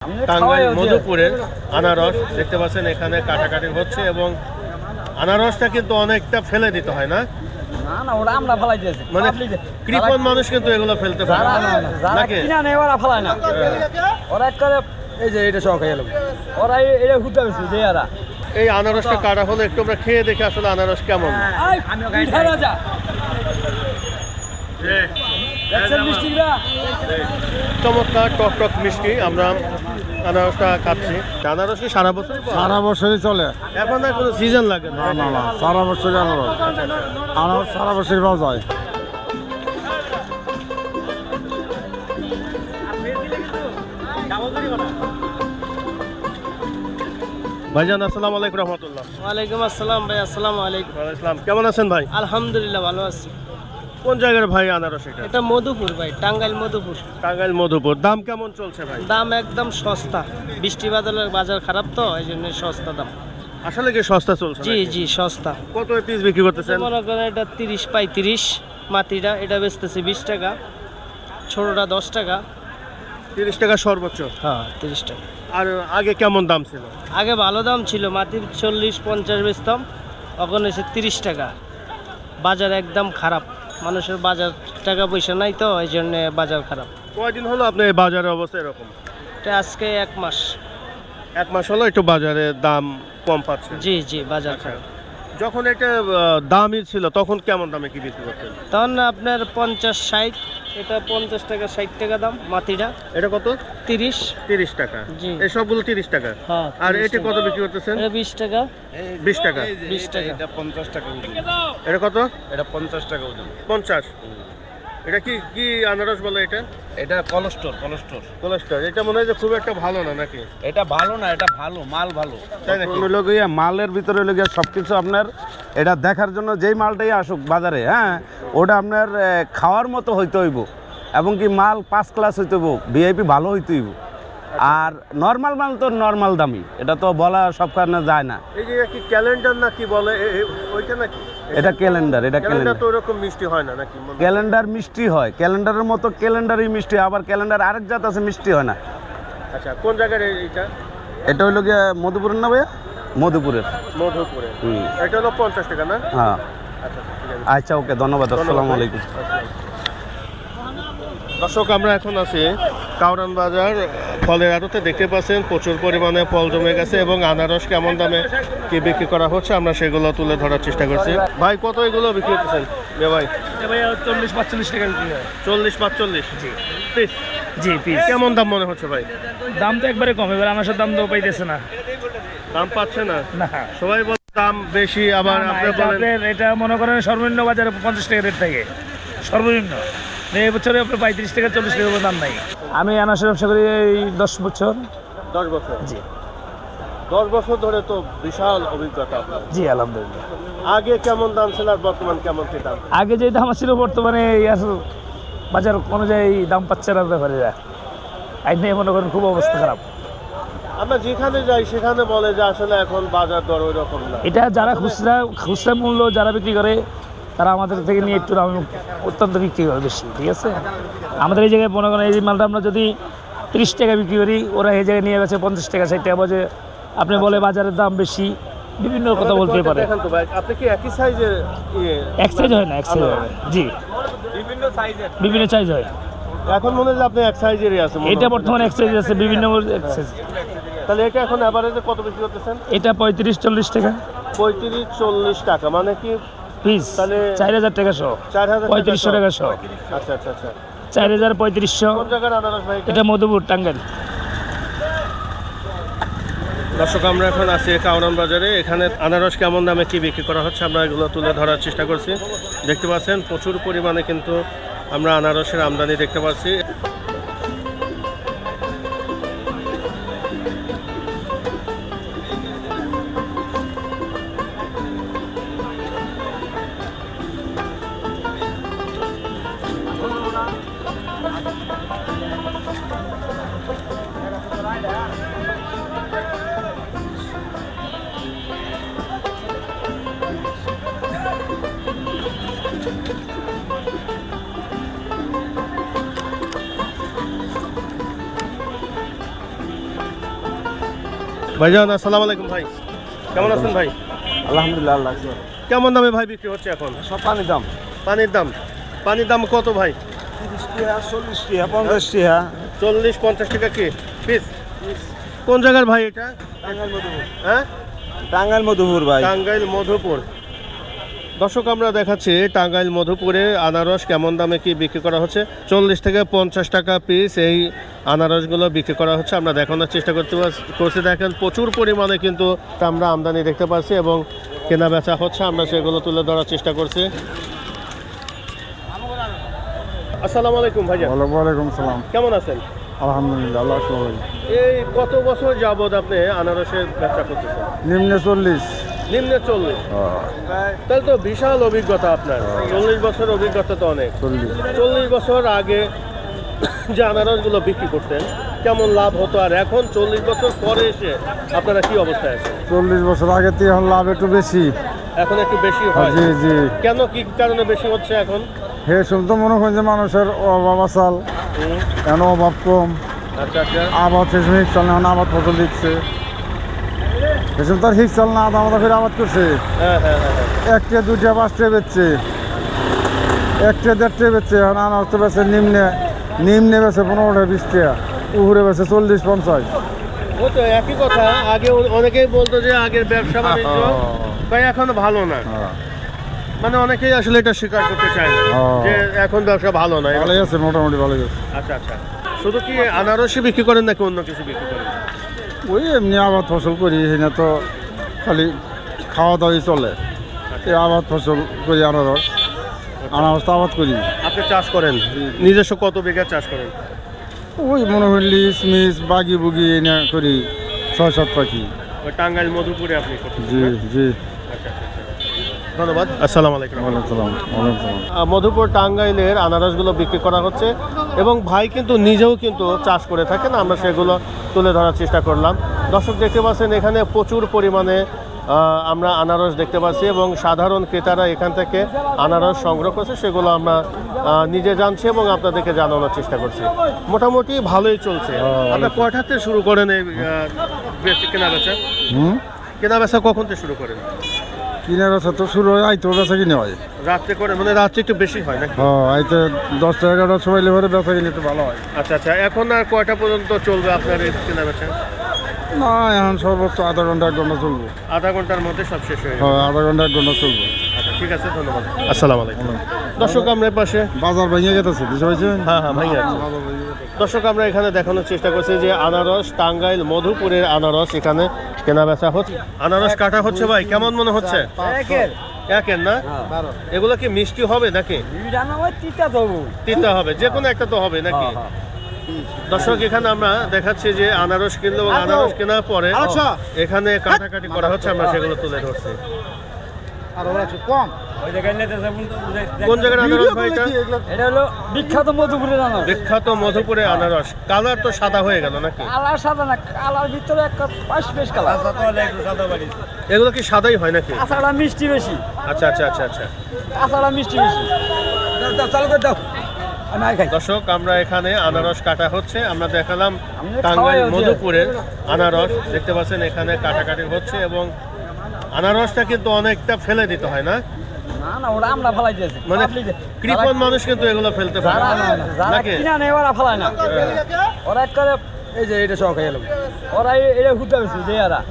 টাঙ্গাইল মধুপুরের আনারস দেখতে পাচ্ছেন এখানে কাটাকাটি হচ্ছে এবং আনারসটা কিন্তু অনেকটা ফেলে দিতে হয় না না না ওরা আমরা ফেলাই দিয়েছি মানে কৃপণ মানুষ কিন্তু এগুলো ফেলতে পারে যারা কিনা নেই ওরা ফেলায় না ওরা এক করে এই যে এটা সহ খেয়ে গেল ওরা এটা ঘুরতে গেছে যে এরা এই আনারসটা কাটা হলো একটু আমরা খেয়ে দেখে আসলে আনারস কেমন চমৎকার টক টক মিষ্টি আমরা আনারসটা খাচ্ছি আনারস কি সারা বছর সারা বছরই চলে এখন আর কোনো সিজন লাগে না না না সারা বছরই আনারস আনারস সারা বছরই পাওয়া যায়। ভাইজান আসসালামু আলাইকুম রহমতুল্লাহ। ওয়ালাইকুম আসসালাম ভাই। আসসালামু আলাইকুম। আসসালাম, কেমন আছেন ভাই? আলহামদুলিল্লাহ ভালো আছি। কোন জায়গার ভাই আনারস এটা? এটা মধুপুর ভাই, টাঙ্গাইল মধুপুর। টাঙ্গাইল মধুপুর। দাম কেমন চলছে ভাই? দাম একদম সস্তা, বৃষ্টি বাদলের বাজার খারাপ তো এই জন্য সস্তা দাম। আসলে কি সস্তা চলছে? জি জি সস্তা। কত পিস বিক্রি করতেছেন? মনে করেন এটা 30-35 মাটিটা, এটা বেচতেছি 20 টাকা, ছোটটা 10 টাকা। 30 টাকা সর্বোচ্চ? হ্যাঁ 30 টাকা। আর আগে কেমন দাম ছিল? আগে ভালো দাম ছিল, মাটির 40-50 বেচতাম, এখন এসে 30 টাকা। বাজার একদম খারাপ, মানুষের বাজার টাকা পয়সা নাই তো এই জন্য বাজার খারাপ। কয়দিন হলো আপনি এই বাজারের অবস্থা এরকম? এটা আজকে 1 মাস। 1 মাস হলো একটু বাজারে দাম কম পাচ্ছে? জি জি বাজার খারাপ। যখন এটা দামই ছিল তখন কেমন দামে কি বিক্রি করতেন? তখন আপনার 50-60, এটা 50 টাকা 60 টাকা দাম মাটিটা। এটা কত? 30 টাকা। জি। এই সবগুলো 30 টাকা? হ্যাঁ। আর 30 এটা কত টাকা। বিক্রি করতেছেন? এটা 20 টাকা। 20 টাকা। 20 টাকা। এটা 50 টাকা ওজন। এটা কত? এটা 50 টাকা ওজন। 50। এটা কি কি আনারস বলে এটা? এটা কোলেস্টোর। কোলেস্টর। এটা মনে হয় যে খুব একটা ভালো না নাকি? এটা ভালো না, এটা ভালো, মাল ভালো। তাই নাকি? মালের ভিতরে লগিয়া সবকিছু আপনার এটা দেখার জন্য যেই মালটাই আসুক বাজারে, হ্যাঁ ওটা আপনার খাওয়ার মতো হইতে হইব এবং কি মাল 5 ক্লাস হইতে হইব, ভিআইপি ভালো হইতে হইব। আর নর্মাল মাল তো নর্মাল দামি, এটা তো বলা সব কারণে যায় না। এই যে কি ক্যালেন্ডার না কি বলে ওইটা নাকি? এটা ক্যালেন্ডার, এটা ক্যালেন্ডার ক্যালেন্ডার। তো ওরকম মিষ্টি হয় না নাকি? ক্যালেন্ডার মিষ্টি হয়, ক্যালেন্ডারের মতো ক্যালেন্ডারই মিষ্টি, আবার ক্যালেন্ডার আরেক জাত আছে মিষ্টি হয় না। আচ্ছা, কোন জায়গার এইটা? এটা হইল গিয়া মধুপুরের না ভাইয়া? মধুপুরের। মধুপুরে। হুম। এটা হলো 50 টাকা না? হ্যাঁ আচ্ছা ঠিক আছে। আচ্ছা, ওকে, ধন্যবাদ। আসসালামু আলাইকুম। দর্শক, আমরা এখন আছি কাউরান বাজার ফলের আড়তে। দেখতে পাচ্ছেন প্রচুর পরিমাণে ফল জমে গেছে এবং আনারস কেমন দামে কি বিক্রি করা হচ্ছে আমরা সেগুলো তুলে ধরার চেষ্টা করছি। ভাই কত এগুলো বিক্রি করতেছেন? ভাই 40-45 টাকা বিক্রি হয়। 40-45 পিস? জি পিস। কেমন দাম মনে হচ্ছে ভাই? দাম তো একবারে কম, এবার আনারসের দাম তো পাইতেছে না। দাম পাচ্ছে না? না সবাই বলে দাম বেশি, আবার আপনি বলেন এটা মনে করেন সর্বনিম্ন বাজারে 50 টাকা রেট থাকে সর্বনিম্ন। এই বছরে আপনার 35 টাকা 40 টাকা দাম নাই। আমি আনারসের ব্যবসা করি এই 10 বছর। 10 বছর? জি 10 বছর ধরে তো বিশাল অভিজ্ঞতা আপনার। জি আলহামদুলিল্লাহ। আগে কেমন দাম ছিল আর বর্তমান কেমন কি দাম? আগে যে দাম ছিল বর্তমানে বাজার অনুযায়ী দাম পাচ্ছে না ব্যাপারীরা, আইন নিয়ে মনে করেন খুব অবস্থা খারাপ। আমরা যেখানে যাই সেখানে বলে যে আসলে এখন বাজার দর ওই রকম না। এটা যারা খুচরা মূল্য যারা বিক্রি করে তারা আমাদের থেকে নিয়ে একটু দাম অত্যন্ত বিক্রি করে বেশি, ঠিক আছে। আমাদের এই জায়গায় মনে করেন এই মালটা আমরা যদি 30 টাকা বিক্রি করি, ওরা এই জায়গায় নিয়ে গেছে 50 টাকা 60 টাকা বাজে। আপনি বলে বাজারের দাম বেশি, বিভিন্ন কথা বলতে পারে। দেখেন তো ভাই, আপনি কি একই সাইজের এক সাইজ হয় না, এক সাইজ হয় না। জি বিভিন্ন সাইজ হয়। এখন মনে হয় আপনি এক সাইজেরই আছে? এটা বর্তমানে এক সাইজ আছে, বিভিন্ন এক সাইজ। তাহলে এটা এখন এভারেজে কত বিক্রি করতেছেন? এটা 35-40 টাকা 35-40 টাকা মানে কি পিস, তাহলে 4000 টাকা সহ, 4000 3500 টাকা সহ। আচ্ছা আচ্ছা আচ্ছা। 4000-3500। কোন জায়গার আনারস ভাই? এটা মধুপুর, টাঙ্গাইল। দর্শক, আমরা এখন আছি কাউরান বাজারে। এখানে আনারস কেমন দামে কি বিক্রি করা হচ্ছে আমরা এগুলো তুলে ধরার চেষ্টা করছি। দেখতে পাচ্ছেন প্রচুর পরিমাণে কিন্তু আমরা আনারসের আমদানি দেখতে পাচ্ছি। ভাইজান আসসালামু আলাইকুম ভাই, কেমন আছেন ভাই? আলহামদুলিল্লাহ আল্লাহ কেমন দামে ভাই বিক্রি হচ্ছে এখন? সব পানির দাম পানির দাম কত ভাই? 30 টাকা 40 টাকা 50 টাকা 40-50 টাকা কি পিস? কোন জায়গার ভাই এটা? টাঙ্গাইল মধুপুর হ্যাঁ, টাঙ্গাইল মধুপুর ভাই টাঙ্গাইল মধুপুর। দর্শক আমরা দেখাচ্ছি টাঙ্গাইল মধুপুরে আনারস কেমন দামে কি বিক্রি করা হচ্ছে। 40 থেকে 50 টাকা পিস এই আনারসগুলো বিক্রি করা হচ্ছে। আমরা দেখানোর চেষ্টা করছি। দেখেন প্রচুর পরিমাণে কিন্তু আমরা আমদানি দেখতে পাচ্ছি এবং কেনা বেচা হচ্ছে, আমরা সেগুলো তুলে ধরার চেষ্টা করছি। আসসালামু আলাইকুম ভাইয়া, ওয়ালাইকুম সালাম কেমন আছেন? আলহামদুলিল্লাহ আল্লাহ এই কত বছর যাবত আপনি আনারসের ব্যবসা করতেছেন? নিম্নে 40 নিম্নে 40। তাহলে তো বিশাল অভিজ্ঞতা আপনার। 40 বছর অভিজ্ঞতা তো অনেক। 40 বছর আগে যে আনারসগুলো বিক্রি করতেন কেমন লাভ হতো, আর এখন 40 বছর পরে এসে আপনারা কি অবস্থায় আছেন? 40 বছর আগে থেকে এখন লাভ একটু বেশি। এখন একটু বেশি হয়? জি জি। কেন, কি কারণে বেশি হচ্ছে এখন? হে শুনতে মনে হয় যে মানুষের অভাব আসাল, এখন অভাব কম, আচ্ছা আচ্ছা। আবাদ সেসব হিক চাল না, এখন আবাদ ফসল দিচ্ছে সেসব তার হিক চাল না, আদা করে আবাদ করছে। হ্যাঁ হ্যাঁ হ্যাঁ হ্যাঁ। 1 টাকা 2 টাকা 5 টাকা বেচছে, 1 টাকা 1.5 টাকা বেচছে। এখন আনারস তো বেচে নিম্নে বেচে 15 টাকা 20 টাকা, উপরে বেচে 40-50। ও তো একই কথা। আগে অনেকেই বলতো যে আগের ব্যবসা বাণিজ্য ভাই এখন ভালো না, মানে অনেকেই আসলে এটা স্বীকার করতে চায় না যে এখন ব্যবসা ভালো না। ভালোই আছে, মোটামুটি ভালোই আছে। আচ্ছা আচ্ছা। শুধু কি আনারসই বিক্রি করেন নাকি অন্য কিছু বিক্রি করেন? ওই এমনি আবাদ ফসল করি, এখানে তো খালি খাওয়া দাওয়াই চলে। এই আবাদ ফসল করি, আনারস তো আবাদ করি। আপনি চাষ করেন নিজস্ব কত বিঘা চাষ করেন? ওই মনে হয় লিস মিস বাগি বুগি এনে করি 6-7 পাখি। ওই টাঙ্গাইল মধুপুরে আপনি করতেছেন জি না? জি। আচ্ছা আচ্ছা আচ্ছা। ধন্যবাদ। আসসালামু আলাইকুম। ওয়ালাইকুম সালাম। ওয়ালাইকুম সালাম। মধুপুর টাঙ্গাইলের আনারসগুলো বিক্রি করা হচ্ছে এবং ভাই কিন্তু নিজেও কিন্তু চাষ করে থাকেন, আমরা সেগুলো তুলে ধরার চেষ্টা করলাম। দর্শক দেখতে পাচ্ছেন এখানে প্রচুর পরিমাণে আমরা আনারস দেখতে পাচ্ছি এবং সাধারণ ক্রেতারা এখান থেকে আনারস সংগ্রহ করছে, সেগুলো আমরা নিজে জানছি এবং আপনাদেরকে জানানোর চেষ্টা করছি। মোটামুটি ভালোই চলছে। আপনার কয়টাতে শুরু করেন এই কেনা বেচা? কেনা বেচা কখন থেকে শুরু করেন? কিনে বেচা তো শুরু হয়, আইতো বেচা কিনে হয় রাত্রে করে, মানে রাত্রে একটু বেশি হয় নাকি? হ্যাঁ, আইতে 10-11টার সময় লেবারে বেচা কিনে একটু ভালো হয়। আচ্ছা আচ্ছা। এখন আর কয়টা পর্যন্ত চলবে আপনার এই কেনা বেচা? না, এখন সর্বোচ্চ আধা ঘন্টা 1 ঘন্টা চলবো। আধা ঘন্টার মধ্যে সব শেষ হয়ে যাবে। হ্যাঁ, আধা ঘন্টা 1 ঘন্টা চলবো। আচ্ছা ঠিক আছে, ধন্যবাদ। আসসালামু আলাইকুম। দর্শক আমরা পাশে বাজার ভেঙে গেছে, বুঝতে পারছেন? হ্যাঁ হ্যাঁ ভাইয়া। দর্শক আমরা এখানে দেখানোর চেষ্টা করছি যে আনারস টাঙ্গাইল মধুপুরের আনারস এখানে কেনা বেচা হচ্ছে। আনারস কাটা হচ্ছে ভাই, কেমন মনে হচ্ছে? একের না? এগুলো কি মিষ্টি হবে নাকি তিতা হবে? যে কোনো একটা তো হবে নাকি? দর্শক এখানে আমরা দেখাচ্ছি যে আনারস কিনলো এবং আনারস কেনার পরে এখানে কাটাকাটি করা হচ্ছে, আমরা সেগুলো তুলে ধরছি। কোন জায়গার আনারস ভাই এটা? এটা হলো বিখ্যাত মধুপুরের আনারস। বিখ্যাত মধুপুরের আনারস। কালার তো সাদা হয়ে গেল নাকি? কালার সাদা না, কালার ভিতরে একটা পাশ কালার। এগুলো কি সাদাই হয় নাকি? কাঁচাটা মিষ্টি বেশি, আচ্ছা আচ্ছা আচ্ছা আচ্ছা। কাঁচাটা মিষ্টি বেশি। চালু করে দাও। দর্শক আমরা এখানে আনারস কাটা হচ্ছে, আমরা দেখালাম আমরা টাঙ্গাইল খাওয়াই মধুপুরের আনারস। দেখতে পাচ্ছেন এখানে কাটাকাটি হচ্ছে এবং আনারসটা কিন্তু অনেকটা ফেলে দিতে হয় না? না না, ওরা আমরা ফেলাই দিয়েছি। মানে কৃপণ মানুষ কিন্তু এগুলো ফেলতে পারে যারা নাকি? কিনা নেই ওরা ফেলায় না, ওরা এক করে এই যে এটা সহ খাইয়ে ওরা এটা হুতে বেশি যে এরা।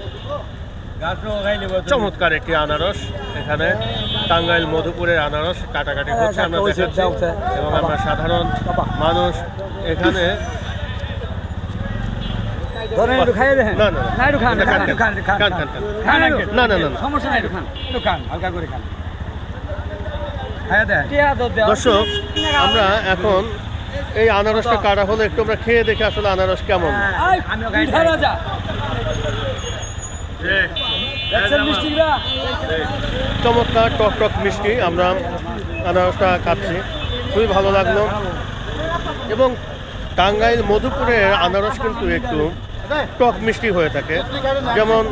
চমৎকার একটি আনারস এখানে টাঙ্গাইল মধুপুরের আনারস কাটাকাটি হচ্ছে, আমরা দেখাচ্ছি এবং আমরা সাধারণ মানুষ এখানে একটু খাইয়ে দেখেন। না না না, একটু খান, না, খান, খান, খান, খান, খান, খান, খান, খান। খান, না না না না। সমস্যা নাই, একটু খান, একটু খান, হালকা করে খান। খাইয়ে দেন। দর্শক আমরা এখন এই আনারসটা কাটা হলো, একটু আমরা খেয়ে দেখে আসলে আনারস কেমন। পিঠা রাজা। দেখছেন মিষ্টিগুলা? চমৎকার টক টক মিষ্টি। আমরা আনারসটা খাচ্ছি, খুবই ভালো লাগলো। এবং টাঙ্গাইল মধুপুরের আনারস কিন্তু একটু টক মিষ্টি হয়ে থাকে, যেমন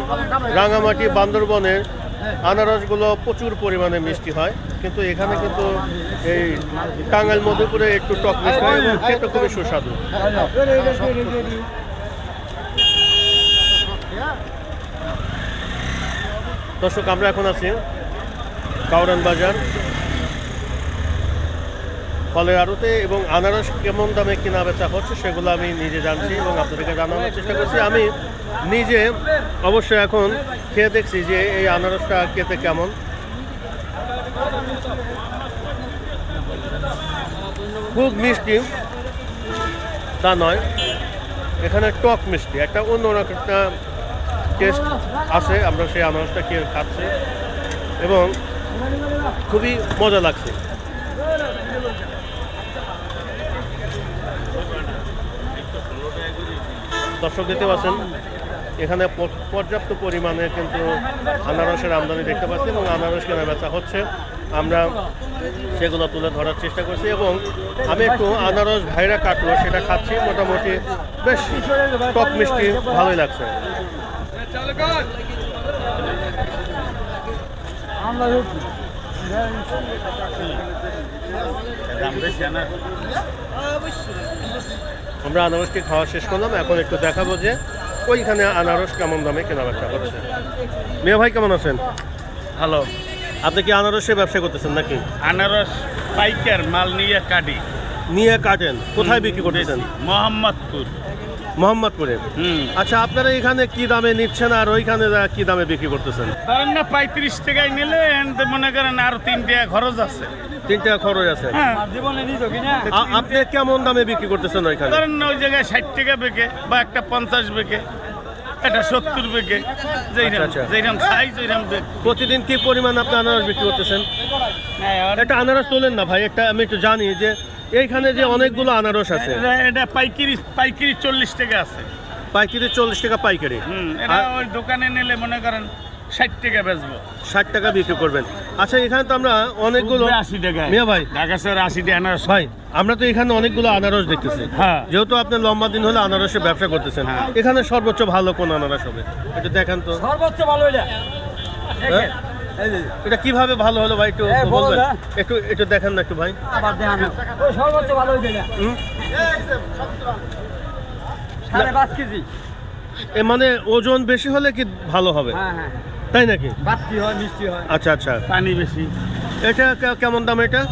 রাঙামাটি বান্দরবনের আনারসগুলো প্রচুর পরিমাণে মিষ্টি হয়, কিন্তু এখানে কিন্তু এই টাঙ্গাইল মধুপুরে একটু টক মিষ্টি হয় এবং খেতে খুবই সুস্বাদু। দর্শক আমরা এখন আছি কাউরান বাজার ফলের আড়তে এবং আনারস কেমন দামে কেনা বেচা হচ্ছে সেগুলো আমি নিজে জানছি এবং আপনাদেরকে জানানোর চেষ্টা করছি। আমি নিজে অবশ্যই এখন খেয়ে দেখছি যে এই আনারসটা খেতে কেমন। খুব মিষ্টি তা নয়, এখানে টক মিষ্টি একটা অন্য একটা টেস্ট আছে। আমরা সেই আনারসটা খেয়ে খাচ্ছি এবং খুবই মজা লাগছে। দর্শক দেখতে পাচ্ছেন এখানে পর্যাপ্ত পরিমাণে কিন্তু আনারসের আমদানি দেখতে পাচ্ছি এবং আনারস কেনা বেচা হচ্ছে। আমরা সেগুলো তুলে ধরার চেষ্টা করছি এবং আমি একটু আনারস ভাইরা কাটলো সেটা খাচ্ছি। মোটামুটি বেশ টক মিষ্টি ভালোই লাগছে। আমরা আনারসকে খাওয়া শেষ করলাম, এখন একটু দেখাবো যে ওইখানে আনারস কেমন দামে কেনা বেচা হচ্ছে। মিয়া ভাই কেমন আছেন? হ্যালো, আপনি কি আনারসের ব্যবসা করতেছেন নাকি? আনারস পাইকার মাল নিয়ে কাটি, নিয়ে কাটেন, কোথায় বিক্রি করতেছেন? মোহাম্মদপুর। মোহাম্মদপুরে। আচ্ছা, আপনারা এখানে কি দামে নিচ্ছেন আর ওইখানে কি দামে বিক্রি করতেছেন? ধরেন না 35 টাকায় নিলে মনে করেন আরো 3 টাকা খরচ আছে। 3 টাকা খরচ আছে। হ্যাঁ, আপনি কেমন দামে বিক্রি করতেছেন ওইখানে? ধরেন না ওই জায়গায় 60 টাকা বেকে বা একটা 50 বেকে, এটা 70 বেকে, আচ্ছা। যেরকম সাইজ ওইরকম বেকে। প্রতিদিন কি পরিমাণ আপনি আনারস বিক্রি করতেছেন? একটা আনারস তোলেন না ভাই, একটা আমি একটু জানি যে এইখানে যে অনেকগুলো আনারস আছে। এটা পাইকারি 40 টাকা আছে। পাইকারি 40 টাকা পাইকারি। এটা ওই দোকানে নিলে মনে করেন 60 টাকা বেচবো, 60 টাকা বিক্রি করবেন। আচ্ছা, এখানে তো আমরা অনেকগুলো 80 টাকা। মিয়া ভাই, ঢাকা শহরে 80 টাকা আনারস। ভাই আমরা তো এখানে অনেকগুলো আনারস দেখতেছি। হ্যাঁ। যেহেতু আপনি লম্বা দিন হলে আনারসের ব্যবসা করতেছেন, এখানে সর্বোচ্চ ভালো কোন আনারস হবে একটু দেখান তো। সর্বোচ্চ ভালো এটা হ্যাঁ? এটা কিভাবে ভালো হলো ভাই একটু বলবেন? একটু দেখান না একটু ভাই। সর্বোচ্চ ভালো এটা হুম? 5.5 কেজি। এ মানে ওজন বেশি হলে কি ভালো হবে? হ্যাঁ, তাই নাকি? বাতি হয়, মিষ্টি হয়। আচ্ছা আচ্ছা, পানি বেশি। এটা কেমন দাম? এটা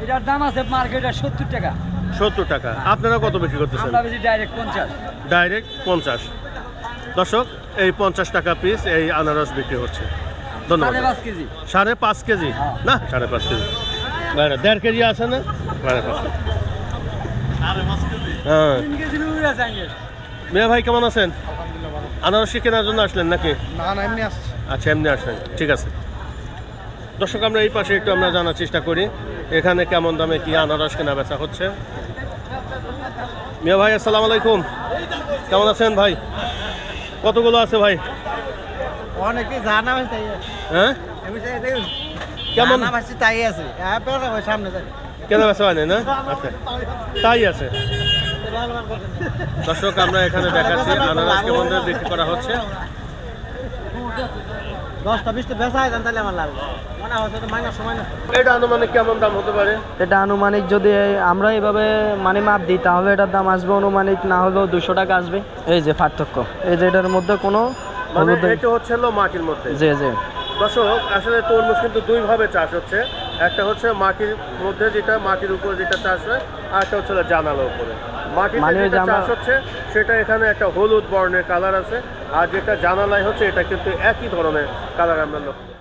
এটার দাম আছে মার্কেটে 70 টাকা। 70 টাকা। আপনারা কত বিক্রি করতেছেন? আমরা বেশি ডাইরেক্ট 50। ডাইরেক্ট 50। দর্শক, এই 50 টাকা পিস এই আনারস বিক্রি হচ্ছে। ধন্যবাদ। 5.5 কেজি। 5.5 কেজি না, 5.5 কেজি, 1.5 কেজি আছে না? 5.5 কেজি। হ্যাঁ। 3 কেজি উড়ে আছে আঙ্কেল। মিয়া ভাই কেমন আছেন? আনারস কেনার জন্য আসলেন নাকি? না না, এমনি আসছে। আচ্ছা, এমনি আসলেন, ঠিক আছে। দর্শক, আমরা এই পাশে একটু আমরা জানার চেষ্টা করি এখানে কেমন দামে কি আনারস কেনা বেচা হচ্ছে। মিয়া ভাই আসসালামু আলাইকুম, কেমন আছেন ভাই? কতগুলো আছে ভাই? অনেকে জানা আছে তাই হ্যাঁ, কেমন আছে তাই আছে সামনে কেনা বেচা হয় না? আচ্ছা, তাই আছে। দর্শক, আমরা এখানে দেখাচ্ছি আনারস কেমন দামে বিক্রি করা হচ্ছে। 10-20টা বেচা হয় তাহলে আমার লাভ মনে হচ্ছে তো মাইনাস সময় না। এটা আনুমানিক কেমন দাম হতে পারে? এটা আনুমানিক যদি আমরা এভাবে মানে মাপ দিই তাহলে এটার দাম আসবে অনুমানিক না হলেও 200 টাকা আসবে। এই যে পার্থক্য, এই যে এটার মধ্যে কোনো মানে এটা হচ্ছে হলো মাটির মধ্যে। জি জি। দর্শক, আসলে তরমুজ কিন্তু দুইভাবে চাষ হচ্ছে। একটা হচ্ছে মাটির মধ্যে, যেটা মাটির উপর যেটা চাষ হয়, আর একটা হচ্ছে জানালার উপরে। মাটিতে মানে যেটা চাষ হচ্ছে সেটা এখানে একটা হলুদ বর্ণের কালার আছে, আর যেটা জানালায় হচ্ছে এটা কিন্তু একই ধরনের কালার আমরা লক্ষ্য